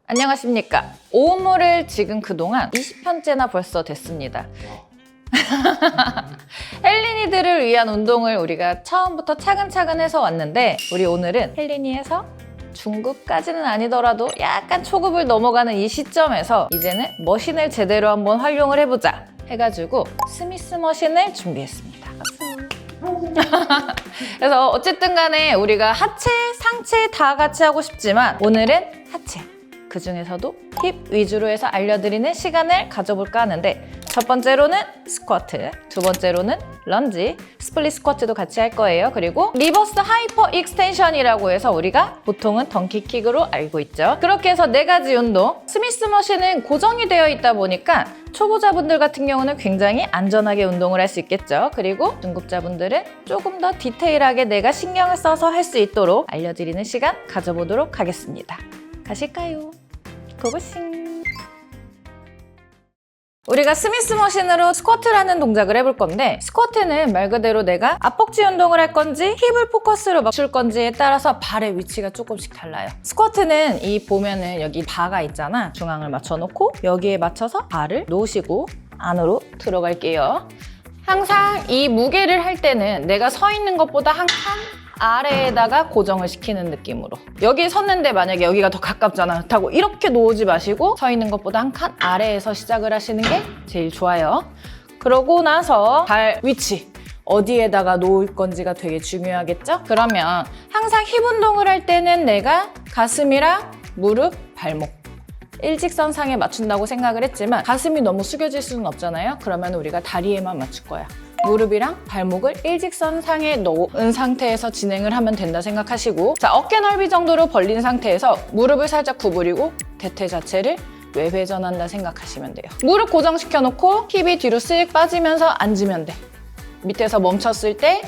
안녕하십니까. 오물을 지금 그동안 20편째나 벌써 됐습니다. 헬린이들을 위한 운동을 우리가 처음부터 차근차근 해서 왔는데 우리 오늘은 헬린이에서 중급까지는 아니더라도 약간 초급을 넘어가는 이 시점에서 이제는 머신을 제대로 한번 활용을 해보자 해가지고 스미스 머신을 준비했습니다. 그래서 어쨌든 간에 우리가 하체, 상체 다 같이 하고 싶지만 오늘은 하체, 그 중에서도 힙 위주로 해서 알려드리는 시간을 가져볼까 하는데 첫 번째로는 스쿼트, 두 번째로는 런지, 스플릿 스쿼트도 같이 할 거예요. 그리고 리버스 하이퍼 익스텐션이라고 해서 우리가 보통은 덩키킥으로 알고 있죠. 그렇게 해서 4가지 운동, 스미스 머신은 고정이 되어 있다 보니까 초보자분들 같은 경우는 굉장히 안전하게 운동을 할 수 있겠죠. 그리고 중급자분들은 조금 더 디테일하게 내가 신경을 써서 할 수 있도록 알려드리는 시간 가져보도록 하겠습니다. 가실까요? 고고싱! 우리가 스미스 머신으로 스쿼트라는 동작을 해볼 건데 스쿼트는 말 그대로 내가 앞벅지 운동을 할 건지 힙을 포커스로 맞출 건지에 따라서 발의 위치가 조금씩 달라요. 스쿼트는 이 보면은 여기 바가 있잖아. 중앙을 맞춰놓고 여기에 맞춰서 발을 놓으시고 안으로 들어갈게요. 항상 이 무게를 할 때는 내가 서 있는 것보다 한 칸 아래에다가 고정을 시키는 느낌으로 여기 섰는데 만약에 여기가 더 가깝잖아 그렇다고 이렇게 놓지 마시고 서 있는 것보다 한 칸 아래에서 시작을 하시는 게 제일 좋아요. 그러고 나서 발 위치 어디에다가 놓을 건지가 되게 중요하겠죠? 그러면 항상 힙 운동을 할 때는 내가 가슴이랑 무릎, 발목 일직선상에 맞춘다고 생각을 했지만 가슴이 너무 숙여질 수는 없잖아요. 그러면 우리가 다리에만 맞출 거야. 무릎이랑 발목을 일직선상에 놓은 상태에서 진행을 하면 된다 생각하시고 자, 어깨 넓이 정도로 벌린 상태에서 무릎을 살짝 구부리고 대퇴 자체를 외회전한다 생각하시면 돼요. 무릎 고정시켜 놓고 힙이 뒤로 쓱 빠지면서 앉으면 돼. 밑에서 멈췄을 때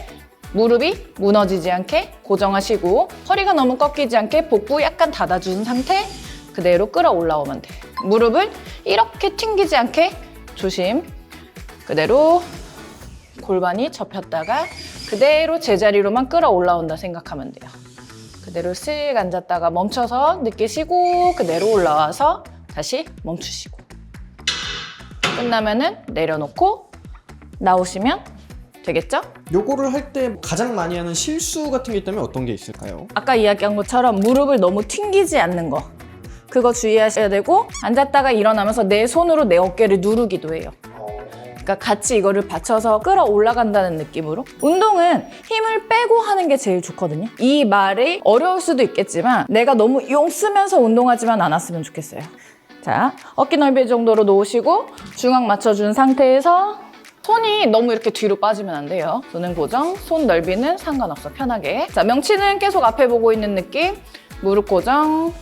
무릎이 무너지지 않게 고정하시고 허리가 너무 꺾이지 않게 복부 약간 닫아준 상태 그대로 끌어올라오면 돼. 무릎을 이렇게 튕기지 않게 조심. 그대로 골반이 접혔다가 그대로 제자리로만 끌어올라온다 생각하면 돼요. 그대로 쓱 앉았다가 멈춰서 늦게 쉬고 그대로 올라와서 다시 멈추시고 끝나면은 내려놓고 나오시면 되겠죠? 요거를 할 때 가장 많이 하는 실수 같은 게 있다면 어떤 게 있을까요? 아까 이야기한 것처럼 무릎을 너무 튕기지 않는 거 그거 주의하셔야 되고 앉았다가 일어나면서 내 손으로 내 어깨를 누르기도 해요. 그러니까 같이 이거를 받쳐서 끌어올라간다는 느낌으로 운동은 힘을 빼고 하는 게 제일 좋거든요. 이 말이 어려울 수도 있겠지만 내가 너무 용 쓰면서 운동하지만 않았으면 좋겠어요. 자, 어깨 넓이 정도로 놓으시고 중앙 맞춰준 상태에서 손이 너무 이렇게 뒤로 빠지면 안 돼요. 손은 고정, 손 넓이는 상관없어, 편하게. 자, 명치는 계속 앞에 보고 있는 느낌. 무릎 고정.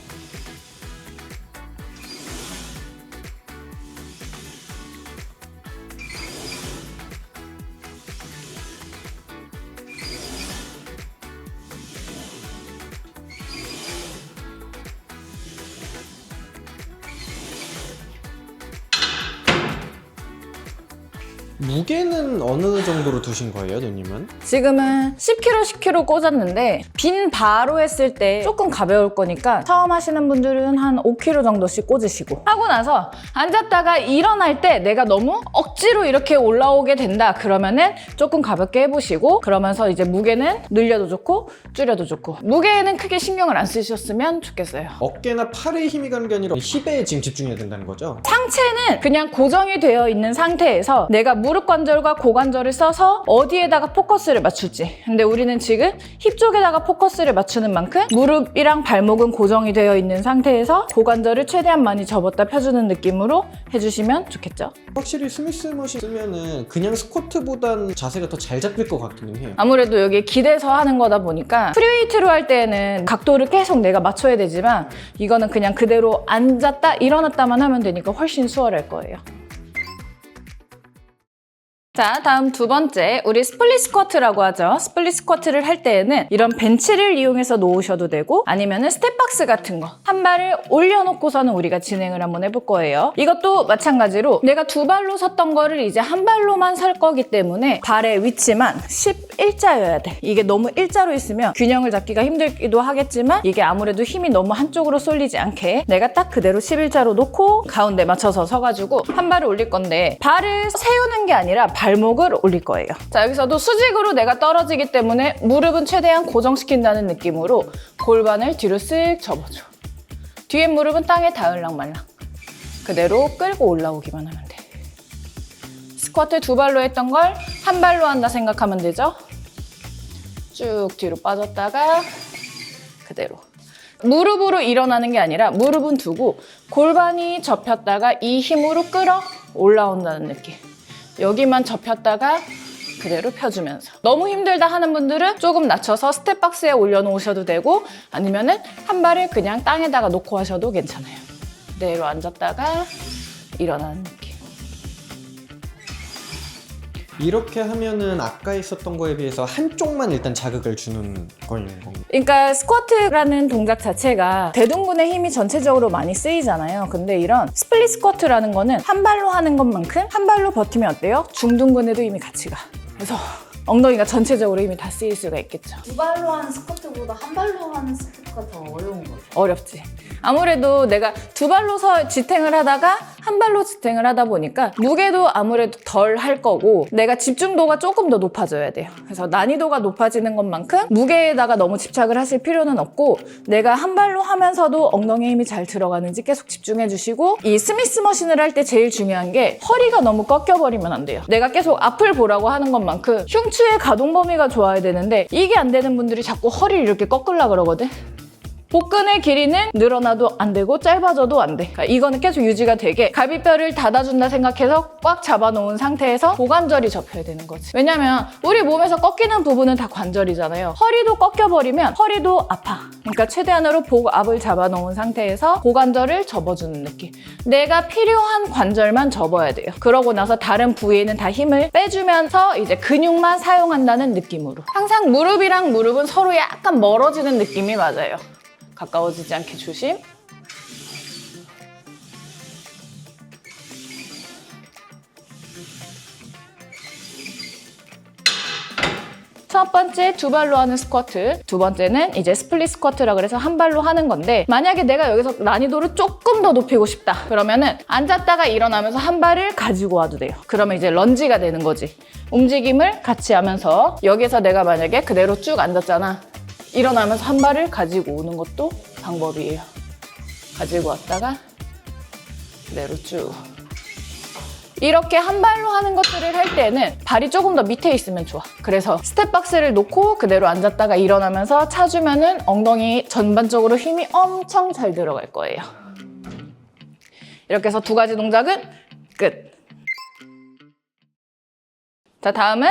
무게는 어느 정도로 두신 거예요, 누님은? 지금은 10kg, 10kg 꽂았는데 빈 바로 했을 때 조금 가벼울 거니까 처음 하시는 분들은 한 5kg 정도씩 꽂으시고 하고 나서 앉았다가 일어날 때 내가 너무 억지로 이렇게 올라오게 된다 그러면은 조금 가볍게 해보시고 그러면서 이제 무게는 늘려도 좋고 줄여도 좋고 무게에는 크게 신경을 안 쓰셨으면 좋겠어요. 어깨나 팔에 힘이 가는 게 아니라 힙에 지금 집중해야 된다는 거죠? 상체는 그냥 고정이 되어 있는 상태에서 내가 무릎 관절과 고관절을 써서 어디에다가 포커스를 맞출지 근데 우리는 지금 힙 쪽에다가 포커스를 맞추는 만큼 무릎이랑 발목은 고정이 되어 있는 상태에서 고관절을 최대한 많이 접었다 펴주는 느낌으로 해주시면 좋겠죠. 확실히 스미스 머신 쓰면은 그냥 스쿼트보단 자세가 더 잘 잡힐 것 같기는 해요. 아무래도 여기 기대서 하는 거다 보니까 프리웨이트로 할 때는 각도를 계속 내가 맞춰야 되지만 이거는 그냥 그대로 앉았다 일어났다만 하면 되니까 훨씬 수월할 거예요. 자, 다음 두 번째, 우리 스플릿 스쿼트라고 하죠. 스플릿 스쿼트를 할 때에는 이런 벤치를 이용해서 놓으셔도 되고 아니면은 스텝박스 같은 거 한 발을 올려놓고서는 우리가 진행을 한번 해볼 거예요. 이것도 마찬가지로 내가 두 발로 섰던 거를 이제 한 발로만 설 거기 때문에 발의 위치만 11자여야 돼. 이게 너무 일자로 있으면 균형을 잡기가 힘들기도 하겠지만 이게 아무래도 힘이 너무 한쪽으로 쏠리지 않게 내가 딱 그대로 11자로 놓고 가운데 맞춰서 서가지고 한 발을 올릴 건데 발을 세우는 게 아니라 발목을 올릴 거예요. 자, 여기서도 수직으로 내가 떨어지기 때문에 무릎은 최대한 고정시킨다는 느낌으로 골반을 뒤로 쓱 접어줘. 뒤에 무릎은 땅에 닿을랑말랑. 그대로 끌고 올라오기만 하면 돼. 스쿼트 두 발로 했던 걸 한 발로 한다 생각하면 되죠? 쭉 뒤로 빠졌다가 그대로. 무릎으로 일어나는 게 아니라 무릎은 두고 골반이 접혔다가 이 힘으로 끌어 올라온다는 느낌. 여기만 접혔다가 그대로 펴주면서. 너무 힘들다 하는 분들은 조금 낮춰서 스텝박스에 올려놓으셔도 되고 아니면은 한 발을 그냥 땅에다가 놓고 하셔도 괜찮아요. 그대로 앉았다가 일어나는 느낌. 이렇게 하면은 아까 있었던 거에 비해서 한쪽만 일단 자극을 주는 거인 건가요? 그러니까 스쿼트라는 동작 자체가 대둔근의 힘이 전체적으로 많이 쓰이잖아요. 근데 이런 스플릿 스쿼트라는 거는 한 발로 하는 것만큼 한 발로 버티면 어때요? 중둔근에도 힘이 같이 가. 그래서 엉덩이가 전체적으로 힘이 다 쓰일 수가 있겠죠. 두 발로 하는 스쿼트보다 한 발로 하는 스쿼트가 더 어려운 거죠. 어렵지. 아무래도 내가 두 발로 지탱을 하다가 한 발로 지탱을 하다 보니까 무게도 아무래도 덜 할 거고 내가 집중도가 조금 더 높아져야 돼요. 그래서 난이도가 높아지는 것만큼 무게에다가 너무 집착을 하실 필요는 없고 내가 한 발로 하면서도 엉덩이에 힘이 잘 들어가는지 계속 집중해 주시고 이 스미스 머신을 할 때 제일 중요한 게 허리가 너무 꺾여버리면 안 돼요. 내가 계속 앞을 보라고 하는 것만큼 흉추의 가동 범위가 좋아야 되는데 이게 안 되는 분들이 자꾸 허리를 이렇게 꺾으려고 그러거든. 복근의 길이는 늘어나도 안 되고 짧아져도 안 돼. 그러니까 이거는 계속 유지가 되게 갈비뼈를 닫아준다 생각해서 꽉 잡아놓은 상태에서 고관절이 접혀야 되는 거지. 왜냐면 우리 몸에서 꺾이는 부분은 다 관절이잖아요. 허리도 꺾여버리면 허리도 아파. 그러니까 최대한으로 복 앞을 잡아놓은 상태에서 고관절을 접어주는 느낌. 내가 필요한 관절만 접어야 돼요. 그러고 나서 다른 부위에는 다 힘을 빼주면서 이제 근육만 사용한다는 느낌으로. 항상 무릎이랑 무릎은 서로 약간 멀어지는 느낌이 맞아요. 가까워지지 않게 조심. 첫 번째 두 발로 하는 스쿼트, 두 번째는 이제 스플릿 스쿼트라고 해서 한 발로 하는 건데 만약에 내가 여기서 난이도를 조금 더 높이고 싶다 그러면은 앉았다가 일어나면서 한 발을 가지고 와도 돼요. 그러면 이제 런지가 되는 거지. 움직임을 같이 하면서 여기서 내가 만약에 그대로 쭉 앉았잖아. 일어나면서 한 발을 가지고 오는 것도 방법이에요. 가지고 왔다가 그대로 쭉. 이렇게 한 발로 하는 것들을 할 때는 발이 조금 더 밑에 있으면 좋아. 그래서 스텝박스를 놓고 그대로 앉았다가 일어나면서 차주면은 엉덩이 전반적으로 힘이 엄청 잘 들어갈 거예요. 이렇게 해서 두 가지 동작은 끝. 자, 다음은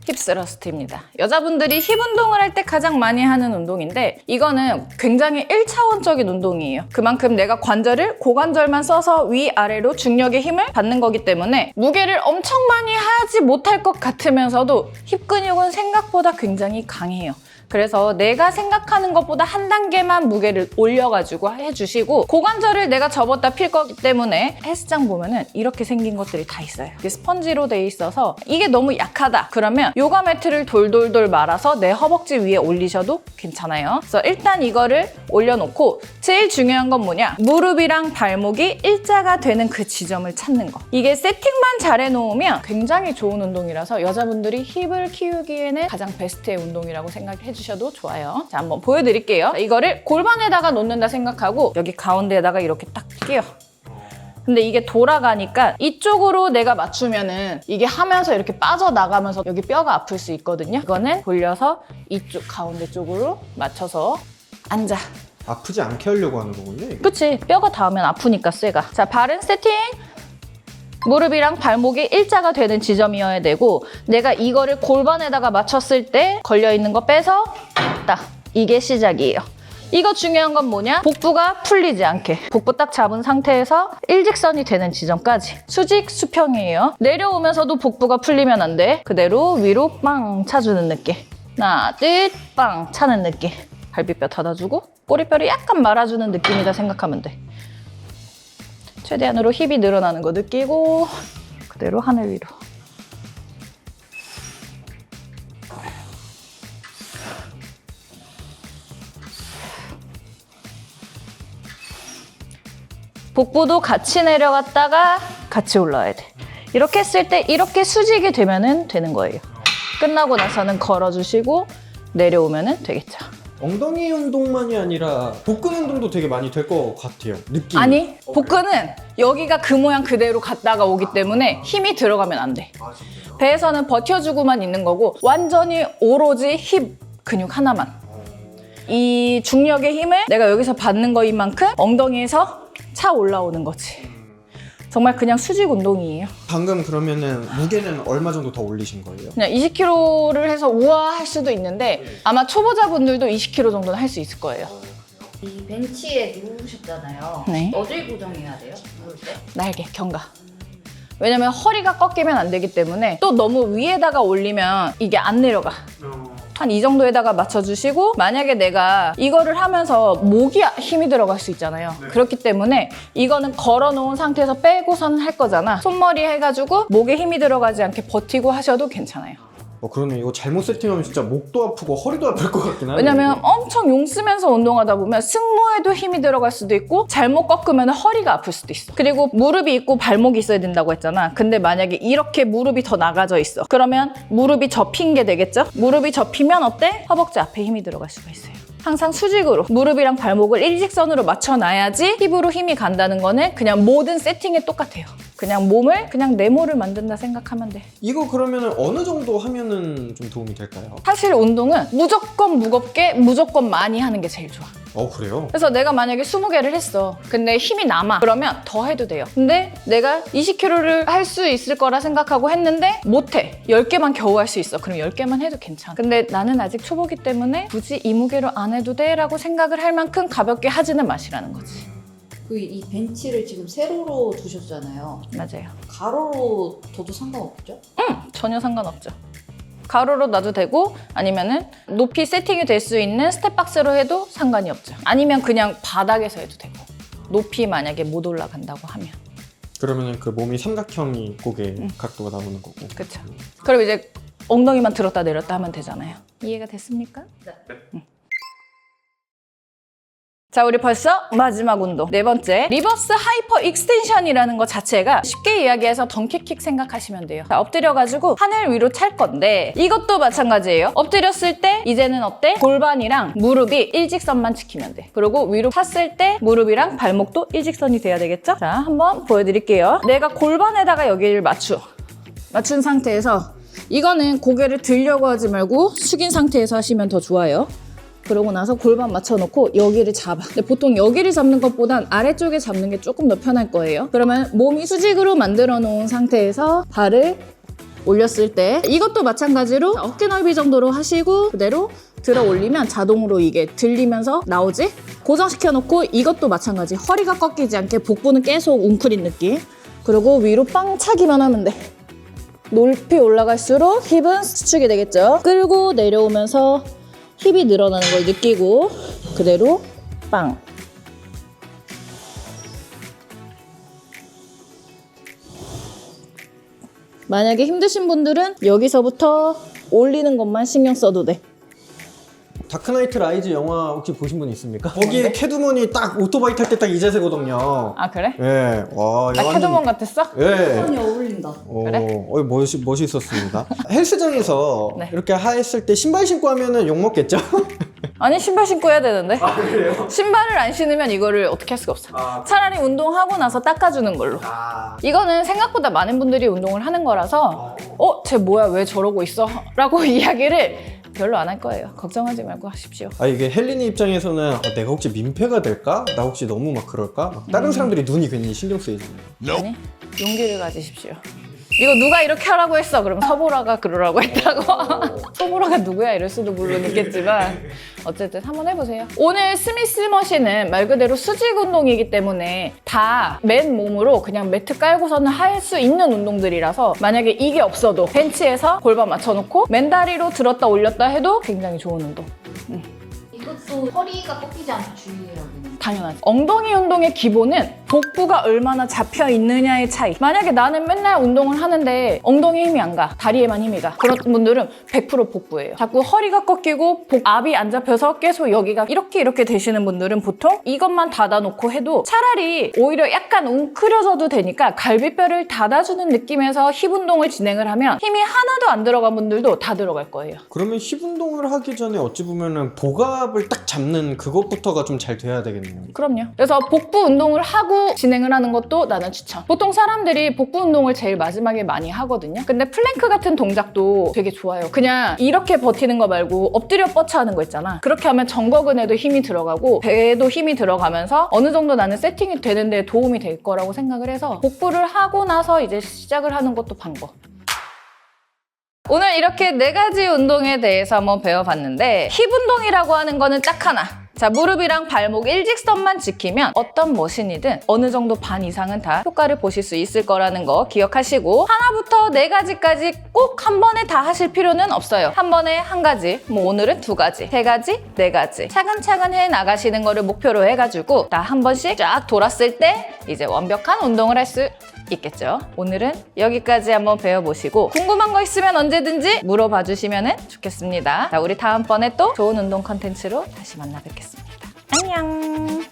힙스러스트입니다. 여자분들이 힙 운동을 할 때 가장 많이 하는 운동인데 이거는 굉장히 1차원적인 운동이에요. 그만큼 내가 관절을 고관절만 써서 위아래로 중력의 힘을 받는 거기 때문에 무게를 엄청 많이 하지 못할 것 같으면서도 힙 근육은 생각보다 굉장히 강해요. 그래서 내가 생각하는 것보다 한 단계만 무게를 올려가지고 해주시고 고관절을 내가 접었다 필 거기 때문에 헬스장 보면은 이렇게 생긴 것들이 다 있어요. 이게 스펀지로 돼 있어서 이게 너무 약하다 그러면 요가 매트를 돌돌돌 말아서 내 허벅지 위에 올리셔도 괜찮아요. 그래서 일단 이거를 올려놓고 제일 중요한 건 뭐냐? 무릎이랑 발목이 일자가 되는 그 지점을 찾는 거. 이게 세팅만 잘 해놓으면 굉장히 좋은 운동이라서 여자분들이 힙을 키우기에는 가장 베스트의 운동이라고 생각해 주셔도 좋아요. 자, 한번 보여드릴게요. 자, 이거를 골반에다가 놓는다 생각하고 여기 가운데에다가 이렇게 딱 끼워. 근데 이게 돌아가니까 이쪽으로 내가 맞추면은 이게 하면서 이렇게 빠져나가면서 여기 뼈가 아플 수 있거든요. 이거는 돌려서 이쪽 가운데 쪽으로 맞춰서 앉아. 아프지 않게 하려고 하는 거군요. 이게. 그치? 뼈가 닿으면 아프니까 쇠가. 자, 발은 세팅. 무릎이랑 발목이 일자가 되는 지점이어야 되고 내가 이거를 골반에다가 맞췄을 때 걸려있는 거 빼서 딱 이게 시작이에요. 이거 중요한 건 뭐냐? 복부가 풀리지 않게. 복부 딱 잡은 상태에서 일직선이 되는 지점까지. 수직 수평이에요. 내려오면서도 복부가 풀리면 안 돼. 그대로 위로 빵 차주는 느낌. 하나, 둘, 빵 차는 느낌. 갈비뼈 닫아주고 꼬리뼈를 약간 말아주는 느낌이다 생각하면 돼. 최대한으로 힙이 늘어나는 거 느끼고 그대로 하늘 위로. 복부도 같이 내려갔다가 같이 올라와야 돼. 이렇게 했을 때 이렇게 수직이 되면은 되는 거예요. 끝나고 나서는 걸어주시고 내려오면은 되겠죠. 엉덩이 운동만이 아니라 복근 운동도 되게 많이 될 것 같아요. 느낌이. 아니, 복근은 여기가 그 모양 그대로 갔다가 오기 때문에 힘이 들어가면 안 돼. 배에서는 버텨주고만 있는 거고 완전히 오로지 힙 근육 하나만. 이 중력의 힘을 내가 여기서 받는 거인 만큼 엉덩이에서 차 올라오는 거지. 정말 그냥 수직 운동이에요. 방금 그러면은 무게는 얼마 정도 더 올리신 거예요? 그냥 20kg를 해서 우아할 수도 있는데 아마 초보자분들도 20kg 정도는 할 수 있을 거예요. 이 벤치에 누우셨잖아요. 네. 어딜 고정해야 돼요? 누울 때? 날개, 견가. 왜냐면 허리가 꺾이면 안 되기 때문에 또 너무 위에다가 올리면 이게 안 내려가. 한 이 정도에다가 맞춰주시고 만약에 내가 이거를 하면서 목이 힘이 들어갈 수 있잖아요. 그렇기 때문에 이거는 걸어놓은 상태에서 빼고선 할 거잖아. 손머리 해가지고 목에 힘이 들어가지 않게 버티고 하셔도 괜찮아요. 그러면 이거 잘못 세팅하면 진짜 목도 아프고 허리도 아플 것 같긴 하네요. 왜냐면 엄청 용 쓰면서 운동하다 보면 승모에도 힘이 들어갈 수도 있고 잘못 꺾으면 허리가 아플 수도 있어. 그리고 무릎이 있고 발목이 있어야 된다고 했잖아. 근데 만약에 이렇게 무릎이 더 나가져 있어. 그러면 무릎이 접힌 게 되겠죠? 무릎이 접히면 어때? 허벅지 앞에 힘이 들어갈 수가 있어요. 항상 수직으로 무릎이랑 발목을 일직선으로 맞춰놔야지 힙으로 힘이 간다는 거는 그냥 모든 세팅에 똑같아요. 그냥 몸을 그냥 네모를 만든다 생각하면 돼. 이거 그러면은 어느 정도 하면은 좀 도움이 될까요? 사실 운동은 무조건 무겁게 무조건 많이 하는 게 제일 좋아. 그래요? 그래서 내가 만약에 20개를 했어. 근데 힘이 남아. 그러면 더 해도 돼요. 근데 내가 20kg를 할 수 있을 거라 생각하고 했는데 못해. 10개만 겨우 할 수 있어. 그럼 10개만 해도 괜찮아. 근데 나는 아직 초보기 때문에 굳이 이 무게로 안 해도 돼? 라고 생각을 할 만큼 가볍게 하지는 마시라는 거지. 이 벤치를 지금 세로로 두셨잖아요. 맞아요. 가로로 둬도 상관없죠? 전혀 상관없죠. 가로로 놔도 되고 아니면은 높이 세팅이 될 수 있는 스텝박스로 해도 상관이 없죠. 아니면 그냥 바닥에서 해도 되고 높이 만약에 못 올라간다고 하면. 그러면은 그 몸이 삼각형이 고개 각도가 나오는 거고. 그렇죠. 그럼 이제 엉덩이만 들었다 내렸다 하면 되잖아요. 이해가 됐습니까? 네. 자, 우리 벌써 마지막 운동. 네 번째, 리버스 하이퍼 익스텐션이라는 것 자체가 쉽게 이야기해서 덩키킥 생각하시면 돼요. 자, 엎드려가지고 하늘 위로 찰 건데 이것도 마찬가지예요. 엎드렸을 때 이제는 어때? 골반이랑 무릎이 일직선만 지키면 돼. 그리고 위로 탔을 때 무릎이랑 발목도 일직선이 돼야 되겠죠? 자, 한번 보여드릴게요. 내가 골반에다가 여기를 맞춘 상태에서 이거는 고개를 들려고 하지 말고 숙인 상태에서 하시면 더 좋아요. 그러고 나서 골반 맞춰놓고 여기를 잡아. 근데 보통 여기를 잡는 것보단 아래쪽에 잡는 게 조금 더 편할 거예요. 그러면 몸이 수직으로 만들어 놓은 상태에서 발을 올렸을 때 이것도 마찬가지로 어깨 넓이 정도로 하시고 그대로 들어 올리면 자동으로 이게 들리면서 나오지? 고정시켜 놓고 이것도 마찬가지. 허리가 꺾이지 않게 복부는 계속 웅크린 느낌. 그리고 위로 빵 차기만 하면 돼. 높이 올라갈수록 힙은 수축이 되겠죠. 끌고 내려오면서 힙이 늘어나는 걸 느끼고 그대로 빵. 만약에 힘드신 분들은 여기서부터 올리는 것만 신경 써도 돼. 다크나이트 라이즈 영화 혹시 보신 분 있습니까? 거기에 캐드먼이 딱 오토바이 탈 때 딱 이 자세거든요. 아, 그래? 예, 와, 나 캐드먼 같았어? 예. 많이 어울린다. 그래? 멋있었습니다. 헬스장에서 네. 이렇게 했을 때 신발 신고 하면은 욕 먹겠죠? 아니, 신발 신고 해야 되는데. 아, 그래요? 신발을 안 신으면 이거를 어떻게 할 수가 없어. 차라리 운동하고 나서 닦아주는 걸로. 아, 이거는 생각보다 많은 분들이 운동을 하는 거라서 쟤 뭐야 왜 저러고 있어? 라고 이야기를 별로 안 할 거예요. 걱정하지 말고 하십시오. 이게 헬린이 입장에서는 내가 혹시 민폐가 될까? 나 혹시 너무 막 그럴까? 막 다른 사람들이 눈이 괜히 신경 쓰이잖아요. 아니, 용기를 가지십시오. 이거 누가 이렇게 하라고 했어? 그럼 서보라가 그러라고 했다고. 서보라가 누구야? 이럴 수도 물론 있겠지만 어쨌든 한번 해보세요. 오늘 스미스 머신은 말 그대로 수직 운동이기 때문에 다 맨몸으로 그냥 매트 깔고서는 할 수 있는 운동들이라서 만약에 이게 없어도 벤치에서 골반 맞춰놓고 맨다리로 들었다 올렸다 해도 굉장히 좋은 운동. 이것도 허리가 꺾이지 않게 주의해야겠네. 당연하지. ong덩이 운동의 기본은 복부가 얼마나 잡혀 있느냐의 차이. 만약에 나는 맨날 운동을 하는데 엉덩이에 힘이 안 가, 다리에만 힘이 가. 그런 분들은 100% 복부예요. 자꾸 허리가 꺾이고 앞이 안 잡혀서 계속 여기가 이렇게 되시는 분들은 보통 이것만 닫아놓고 해도 차라리 오히려 약간 웅크려져도 되니까 갈비뼈를 닫아주는 느낌에서 힙 운동을 진행을 하면 힘이 하나도 안 들어간 분들도 다 들어갈 거예요. 그러면 힙 운동을 하기 전에 어찌 보면은 복압을 딱 잡는 그것부터가 좀 잘 돼야 되겠네요. 그럼요. 그래서 복부 운동을 하고 진행을 하는 것도 나는 추천. 보통 사람들이 복부 운동을 제일 마지막에 많이 하거든요. 근데 플랭크 같은 동작도 되게 좋아요. 그냥 이렇게 버티는 거 말고 엎드려 뻗쳐 하는 거 있잖아. 그렇게 하면 정거근에도 힘이 들어가고 배에도 힘이 들어가면서 어느 정도 나는 세팅이 되는데 도움이 될 거라고 생각을 해서 복부를 하고 나서 이제 시작을 하는 것도 방법. 오늘 이렇게 4가지 운동에 대해서 한번 배워봤는데 힙 운동이라고 하는 거는 딱 하나. 자, 무릎이랑 발목 일직선만 지키면 어떤 머신이든 어느 정도 반 이상은 다 효과를 보실 수 있을 거라는 거 기억하시고 하나부터 4가지까지 꼭 한 번에 다 하실 필요는 없어요. 한 번에 1가지, 뭐 오늘은 2가지, 3가지, 4가지 차근차근 해 나가시는 거를 목표로 해가지고 다 한 번씩 쫙 돌았을 때 이제 완벽한 운동을 할 수 있겠죠. 오늘은 여기까지 한번 배워보시고 궁금한 거 있으면 언제든지 물어봐 주시면 좋겠습니다. 자, 우리 다음번에 또 좋은 운동 컨텐츠로 다시 만나 뵙겠습니다. 안녕.